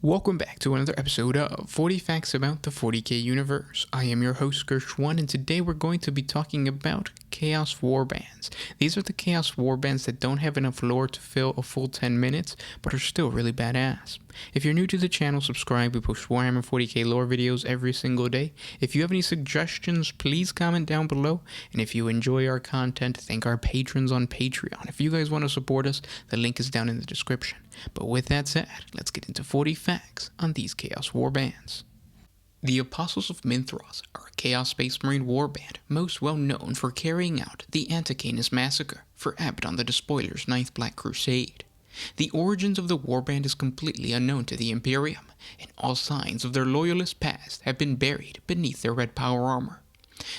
Welcome back to another episode of 40 Facts About the 40K Universe. I am your host, Gershwan, and today we're going to be talking about Chaos Warbands. These are the Chaos Warbands that don't have enough lore to fill a full 10 minutes, but are still really badass. If you're new to the channel, subscribe. We post Warhammer 40K lore videos every single day. If you have any suggestions, please comment down below. And if you enjoy our content, thank our patrons on Patreon. If you guys want to support us, the link is down in the description. But with that said, let's get into 40 facts on these Chaos Warbands. The Apostles of Minthros are a Chaos Space Marine warband most well known for carrying out the Anticanus Massacre for Abaddon the Despoiler's 9th Black Crusade. The origins of the warband is completely unknown to the Imperium, and all signs of their loyalist past have been buried beneath their red power armor.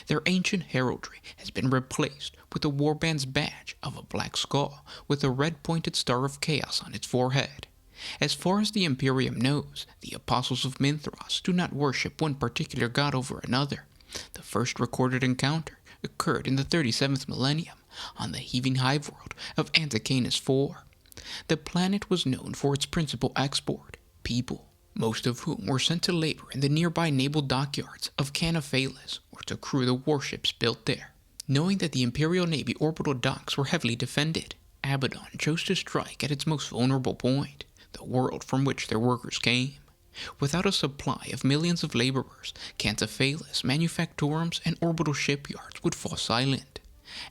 Their ancient heraldry has been replaced with the warband's badge of a black skull with a red pointed star of chaos on its forehead. As far as the Imperium knows, the Apostles of Minthros do not worship one particular god over another. The first recorded encounter occurred in the 37th millennium on the heaving hive world of Anticanus IV. The planet was known for its principal export, people, most of whom were sent to labor in the nearby naval dockyards of Canophalis or to crew the warships built there. Knowing that the Imperial Navy orbital docks were heavily defended, Abaddon chose to strike at its most vulnerable point, the world from which their workers came. Without a supply of millions of laborers, Canophalis manufactorums and orbital shipyards would fall silent.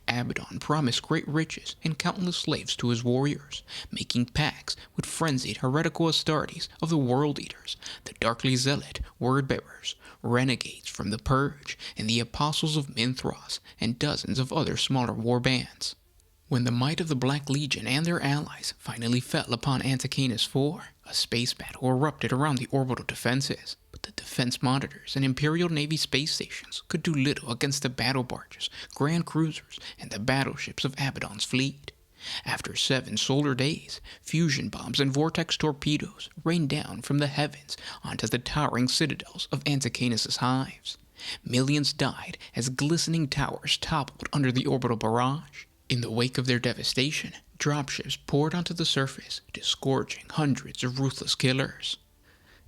Abaddon promised great riches and countless slaves to his warriors, making pacts with frenzied heretical Astartes of the World Eaters, the darkly zealot Word-bearers, renegades from the Purge, and the Apostles of Minthros, and dozens of other smaller warbands. When the might of the Black Legion and their allies finally fell upon Anticanus IV, a space battle erupted around the orbital defenses, but the defense monitors and Imperial Navy space stations could do little against the battle barges, grand cruisers, and the battleships of Abaddon's fleet. After 7 solar days, fusion bombs and vortex torpedoes rained down from the heavens onto the towering citadels of Anticanus' hives. Millions died as glistening towers toppled under the orbital barrage. In the wake of their devastation, dropships poured onto the surface, disgorging hundreds of ruthless killers.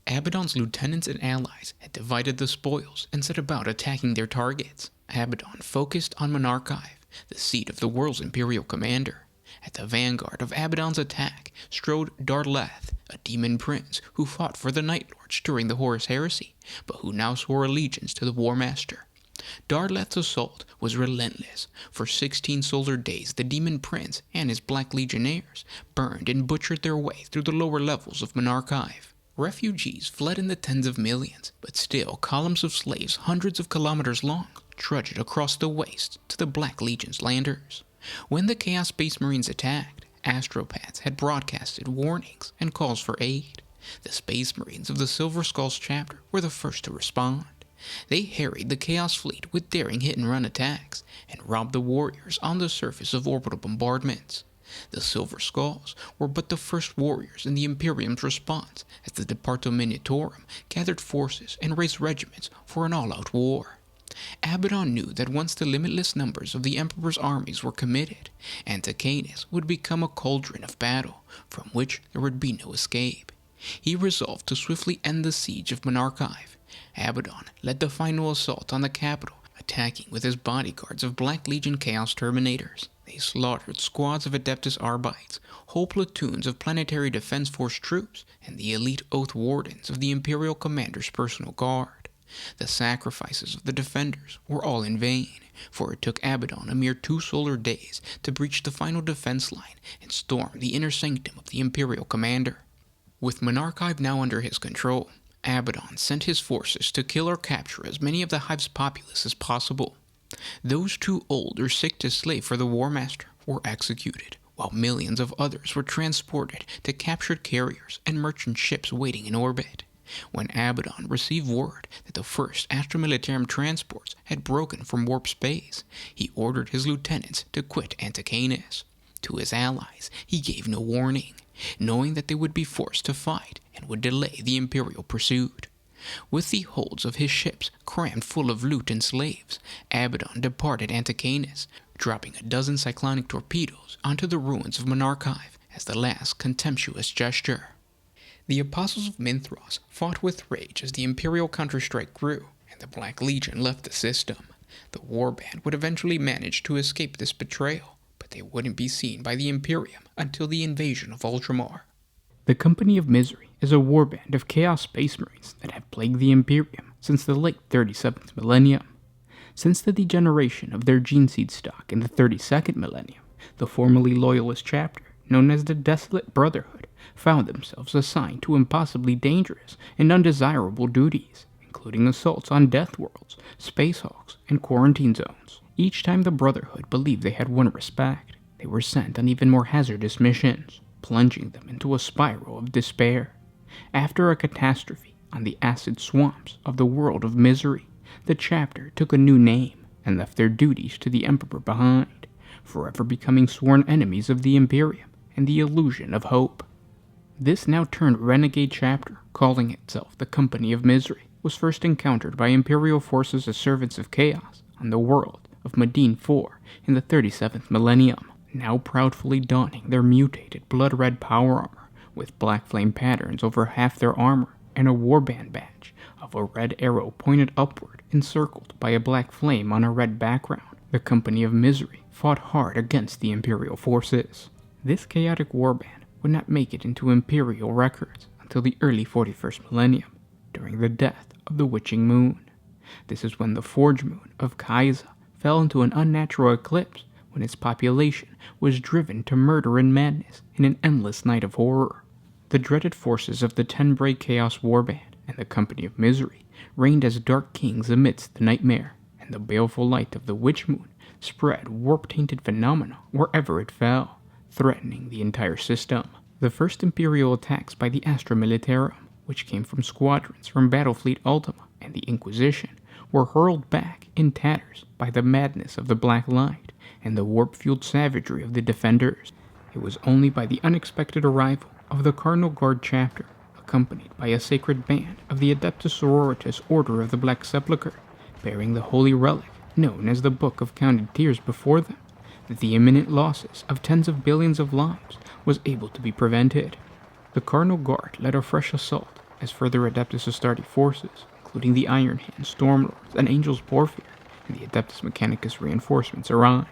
Abaddon's lieutenants and allies had divided the spoils and set about attacking their targets. Abaddon focused on Monarchive, the seat of the world's imperial commander. At the vanguard of Abaddon's attack strode Darlath, a demon prince who fought for the Night Lords during the Horus Heresy, but who now swore allegiance to the War Master. Darlath's assault was relentless. For 16 solar days, the Demon Prince and his Black Legionnaires burned and butchered their way through the lower levels of Monarchive. Refugees fled in the tens of millions, but still columns of slaves hundreds of kilometers long trudged across the waste to the Black Legion's landers. When the Chaos Space Marines attacked, astropaths had broadcasted warnings and calls for aid. The Space Marines of the Silver Skulls chapter were the first to respond. They harried the Chaos Fleet with daring hit-and-run attacks, and robbed the warriors on the surface of orbital bombardments. The Silver Skulls were but the first warriors in the Imperium's response as the Departamentatorum gathered forces and raised regiments for an all-out war. Abaddon knew that once the limitless numbers of the Emperor's armies were committed, Anticanus would become a cauldron of battle from which there would be no escape. He resolved to swiftly end the siege of Monarchive. Abaddon led the final assault on the capital, attacking with his bodyguards of Black Legion Chaos Terminators. They slaughtered squads of Adeptus Arbites, whole platoons of Planetary Defense Force troops, and the elite Oath Wardens of the Imperial Commander's personal guard. The sacrifices of the defenders were all in vain, for it took Abaddon a mere 2 solar days to breach the final defense line and storm the inner sanctum of the Imperial Commander. With Monarchive now under his control, Abaddon sent his forces to kill or capture as many of the hive's populace as possible. Those too old or sick to slave for the War Master were executed, while millions of others were transported to captured carriers and merchant ships waiting in orbit. When Abaddon received word that the first Astra Militarum transports had broken from warp space, he ordered his lieutenants to quit Anticanus. To his allies, he gave no warning, knowing that they would be forced to fight and would delay the Imperial pursuit. With the holds of his ships crammed full of loot and slaves, Abaddon departed Anticanus, dropping a dozen cyclonic torpedoes onto the ruins of Monarchive as the last contemptuous gesture. The Apostles of Minthros fought with rage as the Imperial counterstrike grew, and the Black Legion left the system. The Warband would eventually manage to escape this betrayal, but they wouldn't be seen by the Imperium until the invasion of Ultramar. The Company of Misery is a warband of Chaos Space Marines that have plagued the Imperium since the late 37th millennium. Since the degeneration of their gene seed stock in the 32nd millennium, the formerly Loyalist chapter, known as the Desolate Brotherhood, found themselves assigned to impossibly dangerous and undesirable duties, including assaults on Death Worlds, Space Hulks, and quarantine zones. Each time the Brotherhood believed they had won respect, they were sent on even more hazardous missions, plunging them into a spiral of despair. After a catastrophe on the acid swamps of the world of misery, the chapter took a new name and left their duties to the Emperor behind, forever becoming sworn enemies of the Imperium and the illusion of hope. This now turned renegade chapter, calling itself the Company of Misery, was first encountered by Imperial forces as servants of chaos on the world of Medine IV in the 37th millennium, now proudly donning their mutated blood-red power armor with black flame patterns over half their armor and a warband badge of a red arrow pointed upward encircled by a black flame on a red background. The Company of Misery fought hard against the Imperial forces. This chaotic warband would not make it into Imperial records until the early 41st millennium, during the death of the Witching Moon. This is when the Forge Moon of Kaiza fell into an unnatural eclipse, when its population was driven to murder and madness in an endless night of horror. The dreaded forces of the Tenbray Chaos Warband and the Company of Misery reigned as dark kings amidst the nightmare, and the baleful light of the Witch Moon spread warp-tainted phenomena wherever it fell, threatening the entire system. The first Imperial attacks by the Astra Militarum, which came from squadrons from Battlefleet Ultima and the Inquisition, were hurled back in tatters by the madness of the Black Light and the warp-fueled savagery of the Defenders. It was only by the unexpected arrival of the Cardinal Guard chapter, accompanied by a sacred band of the Adeptus Sororitas Order of the Black Sepulchre, bearing the holy relic known as the Book of Counted Tears before them, that the imminent losses of tens of billions of lives was able to be prevented. The Cardinal Guard led a fresh assault as further Adeptus Astartes forces, including the Iron Hands, Stormlords, and Angels Porphyr, and the Adeptus Mechanicus reinforcements arrived.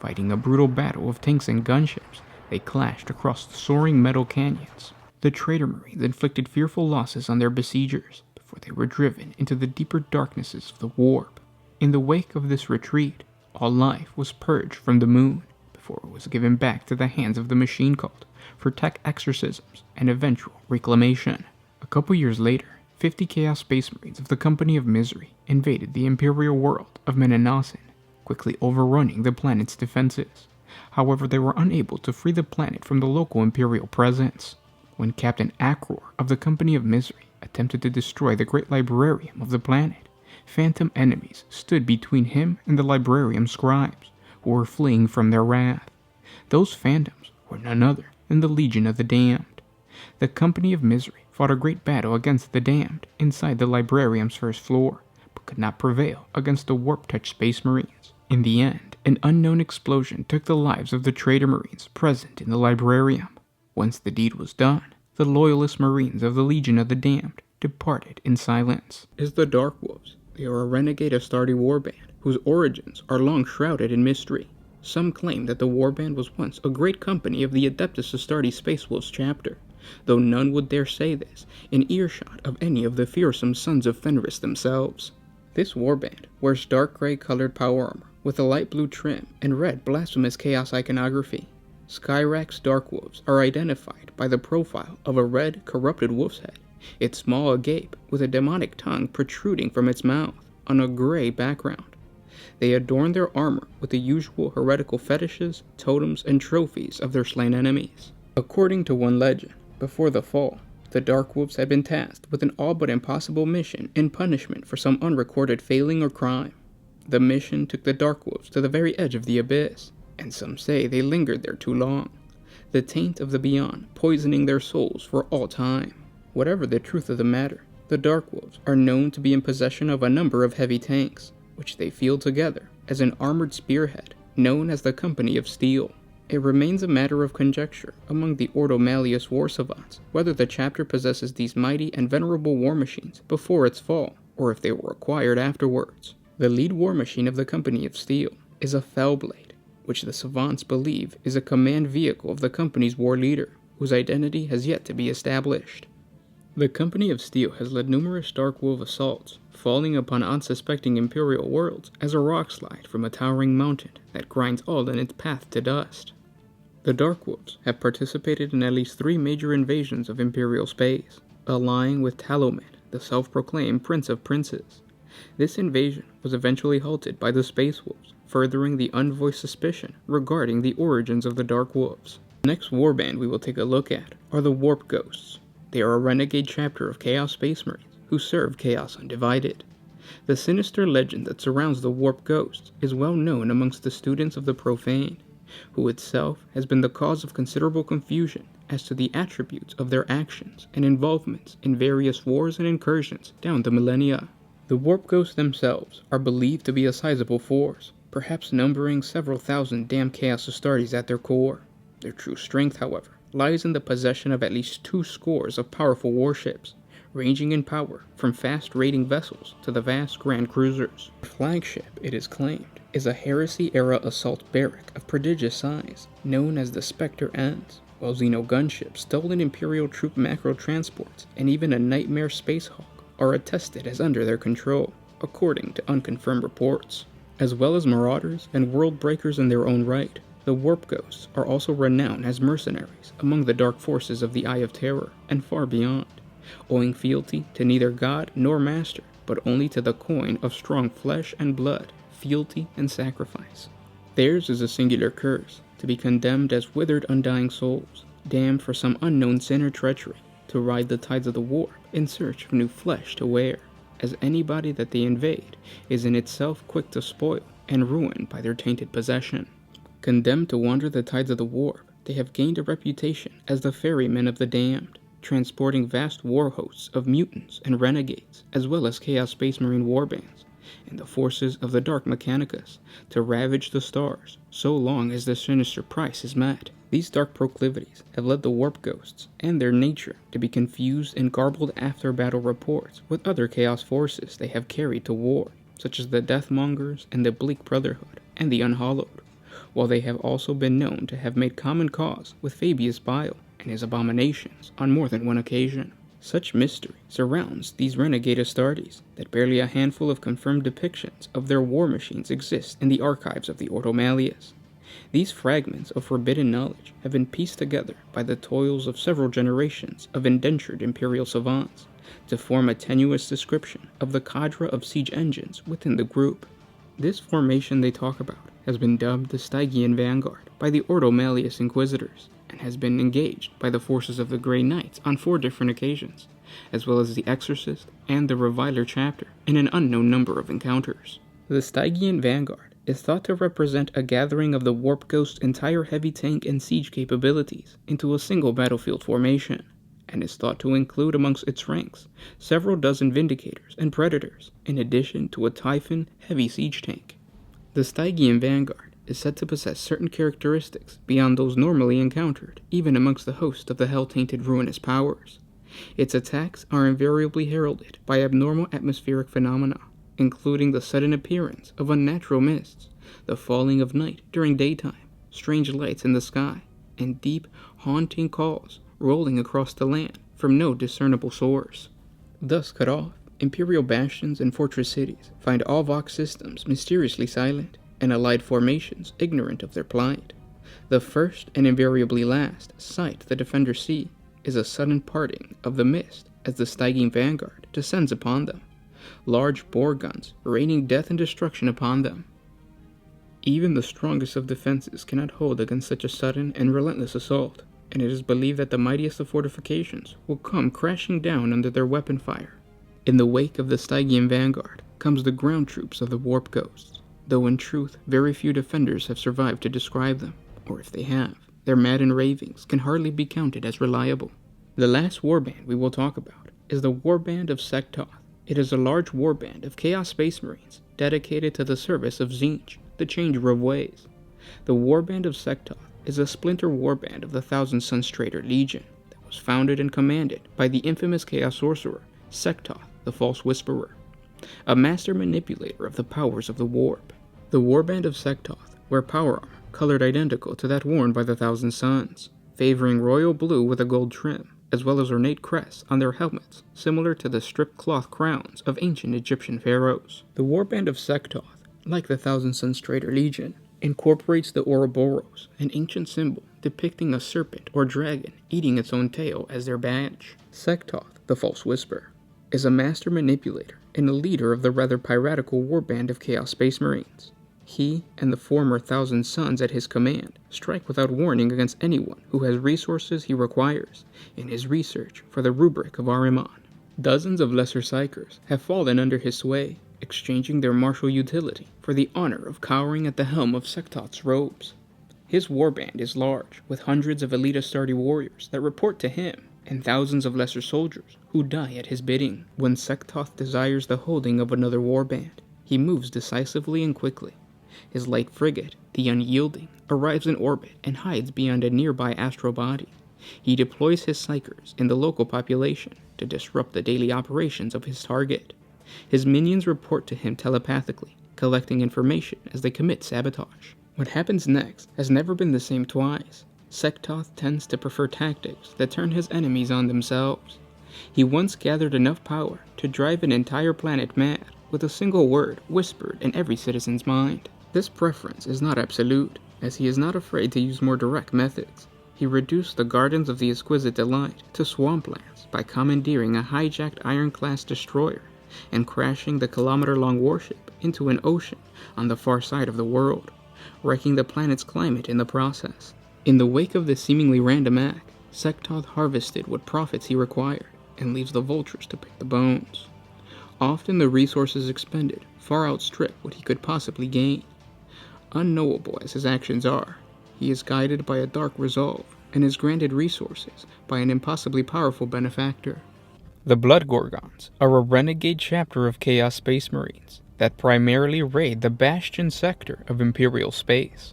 Fighting a brutal battle of tanks and gunships, they clashed across the soaring metal canyons. The Traitor Marines inflicted fearful losses on their besiegers before they were driven into the deeper darknesses of the warp. In the wake of this retreat, all life was purged from the moon before it was given back to the hands of the machine cult for tech exorcisms and eventual reclamation. A couple years later, 50 Chaos Space Marines of the Company of Misery invaded the Imperial world of Menanosin, quickly overrunning the planet's defenses. However, they were unable to free the planet from the local Imperial presence. When Captain Akror of the Company of Misery attempted to destroy the Great Librarium of the planet, phantom enemies stood between him and the Librarium scribes, who were fleeing from their wrath. Those phantoms were none other than the Legion of the Damned. The Company of Misery fought a great battle against the Damned inside the Librarium's first floor, but could not prevail against the Warp-Touch Space Marines. In the end, an unknown explosion took the lives of the Traitor Marines present in the Librarium. Once the deed was done, the Loyalist Marines of the Legion of the Damned departed in silence. Is the Dark Wolves. They are a renegade Astartes warband, whose origins are long shrouded in mystery. Some claim that the warband was once a great company of the Adeptus Astartes Space Wolves chapter, though none would dare say this in earshot of any of the fearsome sons of Fenris themselves. This warband wears dark gray colored power armor with a light blue trim and red blasphemous chaos iconography. Skyrack's Dark Wolves are identified by the profile of a red, corrupted wolf's head, its small agape with a demonic tongue protruding from its mouth on a gray background. They adorn their armor with the usual heretical fetishes, totems, and trophies of their slain enemies. According to one legend, before the fall, the Dark Wolves had been tasked with an all but impossible mission in punishment for some unrecorded failing or crime. The mission took the Dark Wolves to the very edge of the abyss, and some say they lingered there too long, the taint of the beyond poisoning their souls for all time. Whatever the truth of the matter, the Dark Wolves are known to be in possession of a number of heavy tanks, which they field together as an armored spearhead known as the Company of Steel. It remains a matter of conjecture among the Ordo Malleus war savants whether the chapter possesses these mighty and venerable war machines before its fall, or if they were acquired afterwards. The lead war machine of the Company of Steel is a Fellblade, which the savants believe is a command vehicle of the company's war leader, whose identity has yet to be established. The Company of Steel has led numerous Dark Wolf assaults, falling upon unsuspecting Imperial worlds as a rock slide from a towering mountain that grinds all in its path to dust. The Dark Wolves have participated in at least 3 major invasions of Imperial space, allying with Taloman, the self-proclaimed Prince of Princes. This invasion was eventually halted by the Space Wolves, furthering the unvoiced suspicion regarding the origins of the Dark Wolves. The next warband we will take a look at are the Warp Ghosts. They are a renegade chapter of Chaos Space Marines who serve Chaos Undivided. The sinister legend that surrounds the Warp Ghosts is well known amongst the students of the Profane, who itself has been the cause of considerable confusion as to the attributes of their actions and involvements in various wars and incursions down the millennia. The Warp Ghosts themselves are believed to be a sizable force, perhaps numbering several thousand damned Chaos Astartes at their core. Their true strength, however, lies in the possession of at least 2 scores of powerful warships, ranging in power from fast raiding vessels to the vast grand cruisers. Their flagship, it is claimed, is a Heresy-era assault barrack of prodigious size, known as the Spectre Ends, while Xeno gunships, stolen Imperial troop macro transports, and even a Nightmare Space Hawk are attested as under their control, according to unconfirmed reports. As well as marauders and world breakers in their own right, the Warp Ghosts are also renowned as mercenaries among the dark forces of the Eye of Terror and far beyond, owing fealty to neither god nor master, but only to the coin of strong flesh and blood, fealty and sacrifice. Theirs is a singular curse, to be condemned as withered undying souls, damned for some unknown sin or treachery, to ride the tides of the warp in search of new flesh to wear, as anybody that they invade is in itself quick to spoil and ruin by their tainted possession. Condemned to wander the tides of the warp, they have gained a reputation as the ferrymen of the damned, transporting vast war hosts of mutants and renegades, as well as Chaos Space Marine warbands, and the forces of the Dark Mechanicus, to ravage the stars, so long as their sinister price is met. These dark proclivities have led the Warp Ghosts and their nature to be confused and garbled after-battle reports with other Chaos forces they have carried to war, such as the Deathmongers and the Bleak Brotherhood and the Unhallowed, while they have also been known to have made common cause with Fabius Bile and his abominations on more than one occasion. Such mystery surrounds these renegade Astartes that barely a handful of confirmed depictions of their war machines exist in the archives of the Ordo Malleus. These fragments of forbidden knowledge have been pieced together by the toils of several generations of indentured Imperial savants to form a tenuous description of the cadre of siege engines within the group. This formation they talk about has been dubbed the Sty Gihon Vanguard by the Ordo Malleus Inquisitors, and has been engaged by the forces of the Grey Knights on 4 different occasions, as well as the Exorcist and the Reviler chapter in an unknown number of encounters. The Sty Gihon Vanguard is thought to represent a gathering of the Warp Ghost's entire heavy tank and siege capabilities into a single battlefield formation, and is thought to include amongst its ranks several dozen Vindicators and Predators, in addition to a Typhon heavy siege tank. The Sty Gihon Vanguard is said to possess certain characteristics beyond those normally encountered, even amongst the host of the hell-tainted ruinous powers. Its attacks are invariably heralded by abnormal atmospheric phenomena, including the sudden appearance of unnatural mists, the falling of night during daytime, strange lights in the sky, and deep, haunting calls rolling across the land from no discernible source. Thus cut off, Imperial bastions and fortress cities find all Vox systems mysteriously silent, and allied formations ignorant of their plight. The first, and invariably last, sight the defenders see is a sudden parting of the mist as the Sty Gihon Vanguard descends upon them, large bore guns raining death and destruction upon them. Even the strongest of defenses cannot hold against such a sudden and relentless assault, and it is believed that the mightiest of fortifications will come crashing down under their weapon fire. In the wake of the Sty Gihon Vanguard comes the ground troops of the Warp Ghosts, though in truth very few defenders have survived to describe them, or if they have, their maddened ravings can hardly be counted as reliable. The last warband we will talk about is the Warband of Sektoth. It is a large warband of Chaos Space Marines dedicated to the service of Tzeentch, the Changer of Ways. The Warband of Sektoth is a splinter warband of the Thousand Suns Traitor Legion that was founded and commanded by the infamous Chaos Sorcerer, Sektoth, the False Whisperer, a master manipulator of the powers of the Warp. The Warband of Sektoth wear power armor colored identical to that worn by the Thousand Suns, favoring royal blue with a gold trim, as well as ornate crests on their helmets, similar to the stripped cloth crowns of ancient Egyptian pharaohs. The Warband of Sektoth, like the Thousand Suns Traitor Legion, incorporates the Ouroboros, an ancient symbol depicting a serpent or dragon eating its own tail as their badge. Sektoth, the False Whisperer, is a master manipulator and a leader of the rather piratical warband of Chaos Space Marines. He and the former Thousand Suns at his command strike without warning against anyone who has resources he requires in his research for the rubric of Ahriman. Dozens of lesser psychers have fallen under his sway, exchanging their martial utility for the honor of cowering at the helm of Sektoth's robes. His warband is large, with hundreds of elite Astarte warriors that report to him, and thousands of lesser soldiers who die at his bidding. When Sektoth desires the holding of another warband, he moves decisively and quickly. His light frigate, the Unyielding, arrives in orbit and hides beyond a nearby astral body. He deploys his psychers in the local population to disrupt the daily operations of his target. His minions report to him telepathically, collecting information as they commit sabotage. What happens next has never been the same twice. Sektoth tends to prefer tactics that turn his enemies on themselves. He once gathered enough power to drive an entire planet mad with a single word whispered in every citizen's mind. This preference is not absolute, as he is not afraid to use more direct methods. He reduced the Gardens of the Exquisite Delight to swamplands by commandeering a hijacked iron-class destroyer and crashing the kilometer-long warship into an ocean on the far side of the world, wrecking the planet's climate in the process. In the wake of this seemingly random act, Sektoth harvested what profits he required and leaves the vultures to pick the bones. Often the resources expended far outstrip what he could possibly gain. Unknowable as his actions are, he is guided by a dark resolve and is granted resources by an impossibly powerful benefactor. The Blood Gorgons are a renegade chapter of Chaos Space Marines that primarily raid the Bastion sector of Imperial space.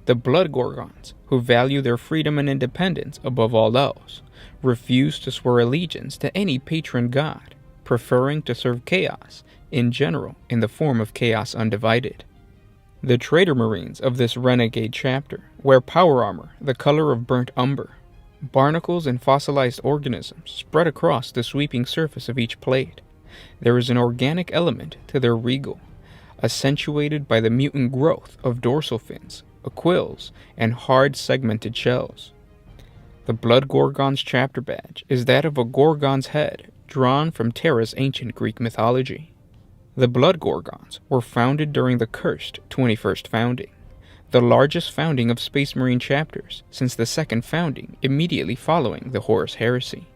The Blood Gorgons, who value their freedom and independence above all else, refuse to swear allegiance to any patron god, preferring to serve Chaos in general in the form of Chaos Undivided. The Traitor Marines of this renegade chapter wear power armor the color of burnt umber. Barnacles and fossilized organisms spread across the sweeping surface of each plate. There is an organic element to their regal, accentuated by the mutant growth of dorsal fins, aquills, and hard segmented shells. The Blood Gorgons chapter badge is that of a Gorgon's head drawn from Terra's ancient Greek mythology. The Blood Gorgons were founded during the cursed 21st founding, the largest founding of Space Marine chapters since the second founding immediately following the Horus Heresy.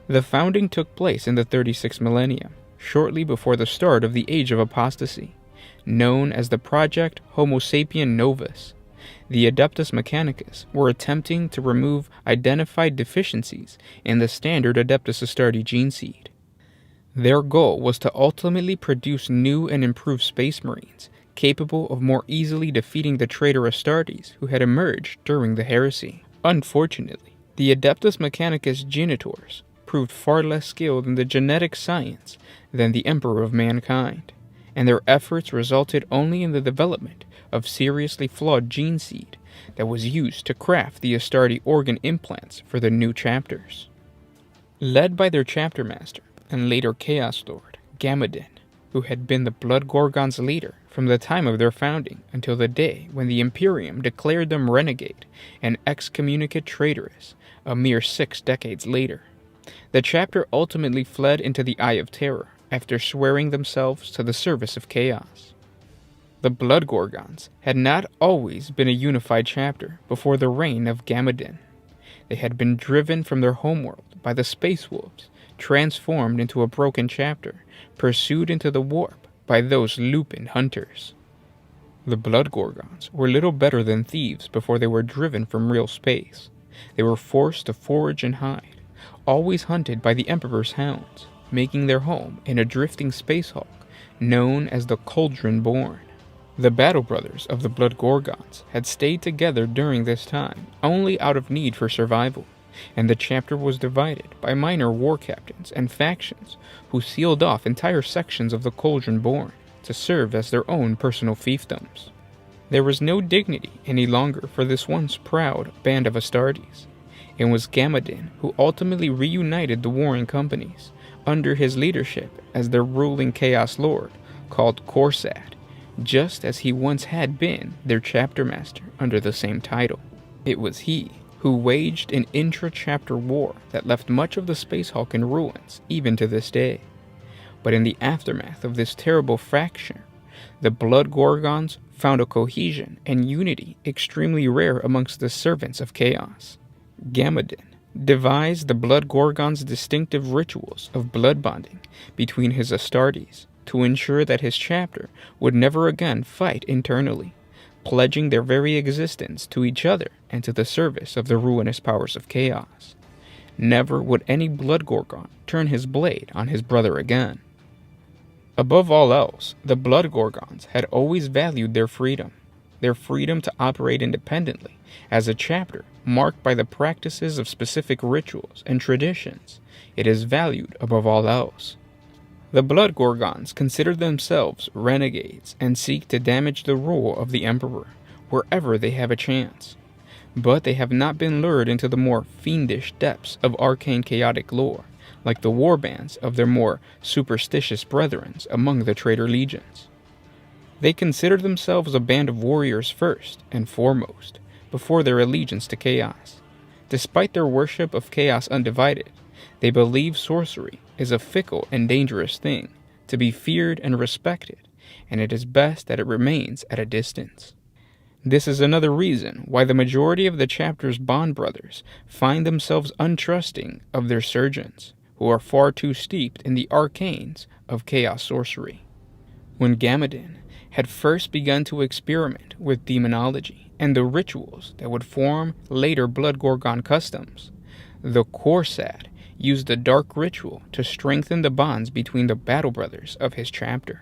The founding took place in the 36th millennium, shortly before the start of the Age of Apostasy, known as the Project Homo Sapien Novus. The Adeptus Mechanicus were attempting to remove identified deficiencies in the standard Adeptus Astartes gene seed. Their goal was to ultimately produce new and improved Space Marines, capable of more easily defeating the traitor Astartes who had emerged during the heresy. Unfortunately, the Adeptus Mechanicus genitors proved far less skilled in the genetic science than the Emperor of Mankind, and their efforts resulted only in the development of seriously flawed gene seed that was used to craft the Astarte organ implants for the new chapters. Led by their chapter master, and later Chaos Lord, Gamadin, who had been the Blood Gorgons' leader from the time of their founding until the day when the Imperium declared them renegade and excommunicate traitorous a mere 6 decades later. The chapter ultimately fled into the Eye of Terror after swearing themselves to the service of Chaos. The Blood Gorgons had not always been a unified chapter before the reign of Gamadin. They had been driven from their homeworld by the Space Wolves, transformed into a broken chapter, pursued into the warp by those lupin hunters. The Blood Gorgons were little better than thieves before they were driven from real space. They were forced to forage and hide, always hunted by the Emperor's hounds, making their home in a drifting space hulk known as the Cauldron Born. The Battle Brothers of the Blood Gorgons had stayed together during this time only out of need for survival, and the chapter was divided by minor war captains and factions who sealed off entire sections of the Cauldron Born to serve as their own personal fiefdoms. There was no dignity any longer for this once proud band of Astartes. It was Gamadin who ultimately reunited the warring companies under his leadership as their ruling Chaos Lord called Korsad, just as he once had been their chapter master under the same title. It was he who waged an intra-chapter war that left much of the Space Hulk in ruins even to this day. But in the aftermath of this terrible fracture, the Blood Gorgons found a cohesion and unity extremely rare amongst the servants of chaos. Gamadin devised the Blood Gorgons' distinctive rituals of blood bonding between his Astartes to ensure that his chapter would never again fight internally, pledging their very existence to each other and to the service of the ruinous powers of chaos. Never would any Blood Gorgon turn his blade on his brother again. Above all else, the Blood Gorgons had always valued their freedom to operate independently as a chapter marked by the practices of specific rituals and traditions. It is valued above all else. The Blood Gorgons consider themselves renegades and seek to damage the rule of the Emperor wherever they have a chance. But they have not been lured into the more fiendish depths of arcane chaotic lore, like the warbands of their more superstitious brethren among the traitor legions. They consider themselves a band of warriors first and foremost, before their allegiance to chaos. Despite their worship of chaos undivided, they believe sorcery is a fickle and dangerous thing, to be feared and respected, and it is best that it remains at a distance. This is another reason why the majority of the chapter's bond brothers find themselves untrusting of their surgeons, who are far too steeped in the arcanes of chaos sorcery. When Gamadin had first begun to experiment with demonology and the rituals that would form later Blood Gorgon customs, the Korsad used the dark ritual to strengthen the bonds between the battle brothers of his chapter.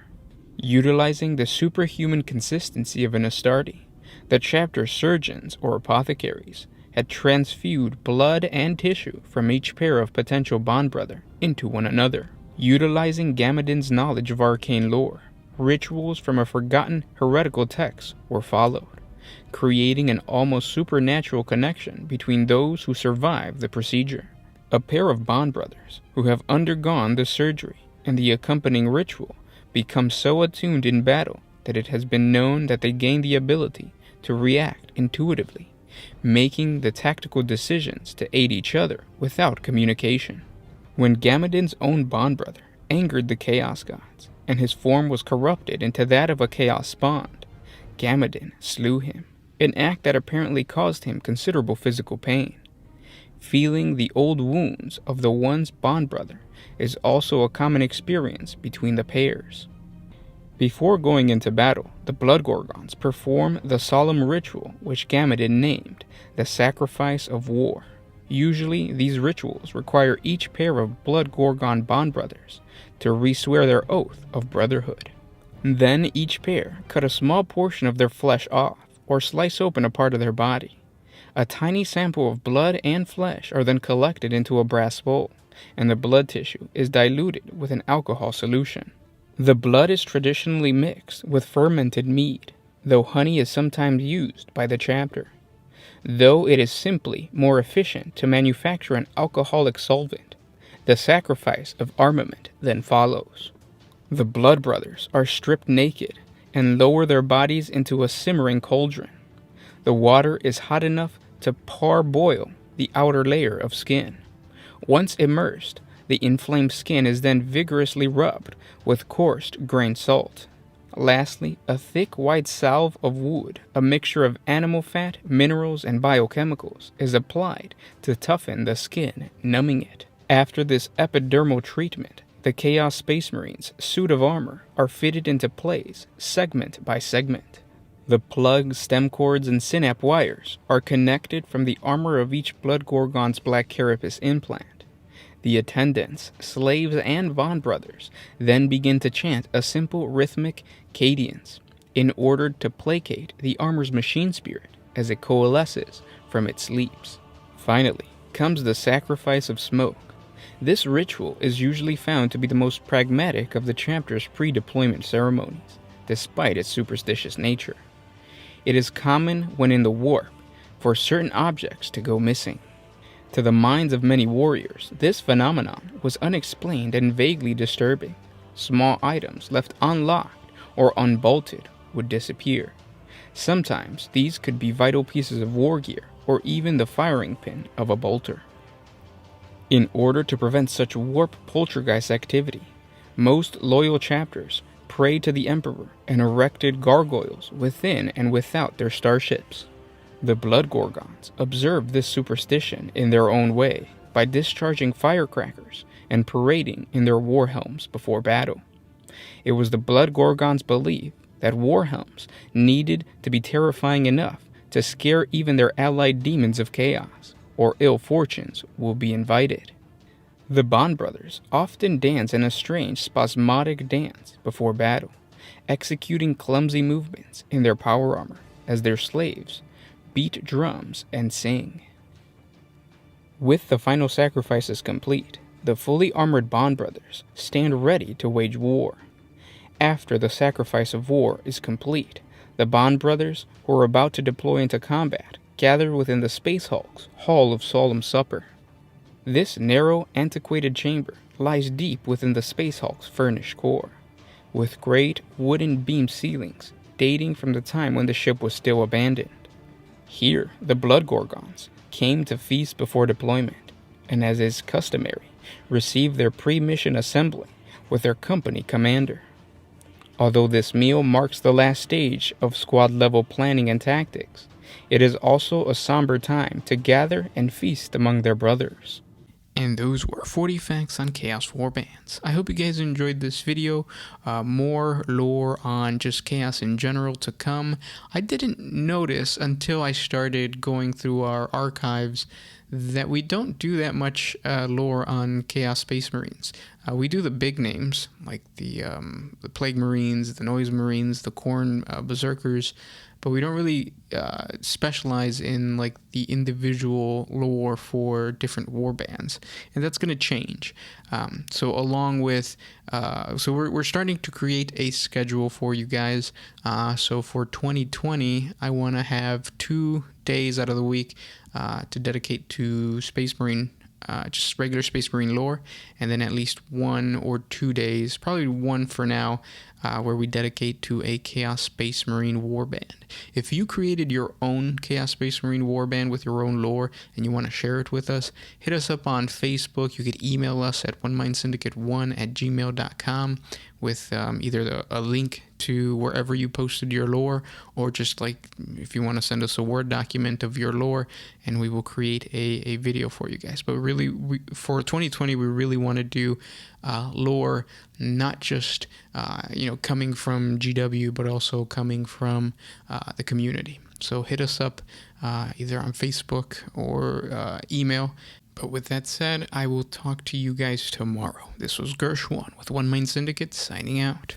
Utilizing the superhuman consistency of an Astarte, the chapter's surgeons or apothecaries had transfused blood and tissue from each pair of potential bond brother into one another. Utilizing Gamadin's knowledge of arcane lore, rituals from a forgotten heretical text were followed, creating an almost supernatural connection between those who survived the procedure. A pair of bond brothers who have undergone the surgery and the accompanying ritual become so attuned in battle that it has been known that they gain the ability to react intuitively, making the tactical decisions to aid each other without communication. When Gamadin's own bond brother angered the Chaos Gods, and his form was corrupted into that of a Chaos Spawn, Gamadin slew him, an act that apparently caused him considerable physical pain. Feeling the old wounds of the one's bond brother is also a common experience between the pairs. Before going into battle, the Blood Gorgons perform the solemn ritual which Gamadin named the Sacrifice of War. Usually, these rituals require each pair of Blood Gorgon bond brothers to re-swear their oath of brotherhood. Then each pair cut a small portion of their flesh off or slice open a part of their body. A tiny sample of blood and flesh are then collected into a brass bowl, and the blood tissue is diluted with an alcohol solution. The blood is traditionally mixed with fermented mead, though honey is sometimes used by the chapter. Though it is simply more efficient to manufacture an alcoholic solvent, the sacrifice of armament then follows. The Blood Brothers are stripped naked and lower their bodies into a simmering cauldron. The water is hot enough to parboil the outer layer of skin. Once immersed, the inflamed skin is then vigorously rubbed with coarsed grained salt. Lastly, a thick white salve of wood, a mixture of animal fat, minerals, and biochemicals, is applied to toughen the skin, numbing it. After this epidermal treatment, the Chaos Space Marine's suit of armor are fitted into place, segment by segment. The plugs, stem cords, and synap wires are connected from the armor of each Blood Gorgon's black carapace implant. The attendants, slaves, and bond brothers then begin to chant a simple rhythmic cadence, in order to placate the armor's machine spirit as it coalesces from its sleeps. Finally comes the sacrifice of smoke. This ritual is usually found to be the most pragmatic of the chapter's pre-deployment ceremonies, despite its superstitious nature. It is common when in the warp for certain objects to go missing. To the minds of many warriors, this phenomenon was unexplained and vaguely disturbing. Small items left unlocked or unbolted would disappear. Sometimes these could be vital pieces of war gear or even the firing pin of a bolter. In order to prevent such warp poltergeist activity, most loyal chapters prayed to the Emperor and erected gargoyles within and without their starships. The Blood Gorgons observed this superstition in their own way by discharging firecrackers and parading in their war helms before battle. It was the Blood Gorgons' belief that war helms needed to be terrifying enough to scare even their allied demons of chaos, or ill fortunes will be invited. The Bond brothers often dance in a strange, spasmodic dance before battle, executing clumsy movements in their power armor as their slaves beat drums and sing. With the final sacrifices complete, the fully armored Bond brothers stand ready to wage war. After the sacrifice of war is complete, the Bond brothers, who are about to deploy into combat, gather within the Space Hulk's Hall of Solemn Supper. This narrow, antiquated chamber lies deep within the Space Hulk's furnished core, with great wooden beam ceilings dating from the time when the ship was still abandoned. Here, the Blood Gorgons came to feast before deployment, and as is customary, received their pre-mission assembly with their company commander. Although this meal marks the last stage of squad-level planning and tactics, it is also a somber time to gather and feast among their brothers. And those were 40 facts on Chaos Warbands. I hope you guys enjoyed this video. More lore on just Chaos in general to come. I didn't notice until I started going through our archives that we don't do that much lore on Chaos Space Marines. We do the big names, like the Plague Marines, the Noise Marines, the Khorne Berserkers, but we don't really specialize in like the individual lore for different warbands, and that's going to change. So along with, so we're starting to create a schedule for you guys. So for 2020, I want to have 2 days out of the week to dedicate to Space Marine, just regular Space Marine lore, and then at least 1 or 2 days, probably 1 for now, where we dedicate to a Chaos Space Marine warband. If you created your own Chaos Space Marine warband with your own lore and you want to share it with us, hit us up on Facebook. You could email us at onemindsyndicate1@gmail.com with either a link to wherever you posted your lore, or just like if you want to send us a Word document of your lore, and we will create a video for you guys. But really, for 2020, we really want to do lore, not just coming from GW, but also coming from the community. So hit us up either on Facebook or email. But with that said, I will talk to you guys tomorrow. This was Gershwan with One Mind Syndicate signing out.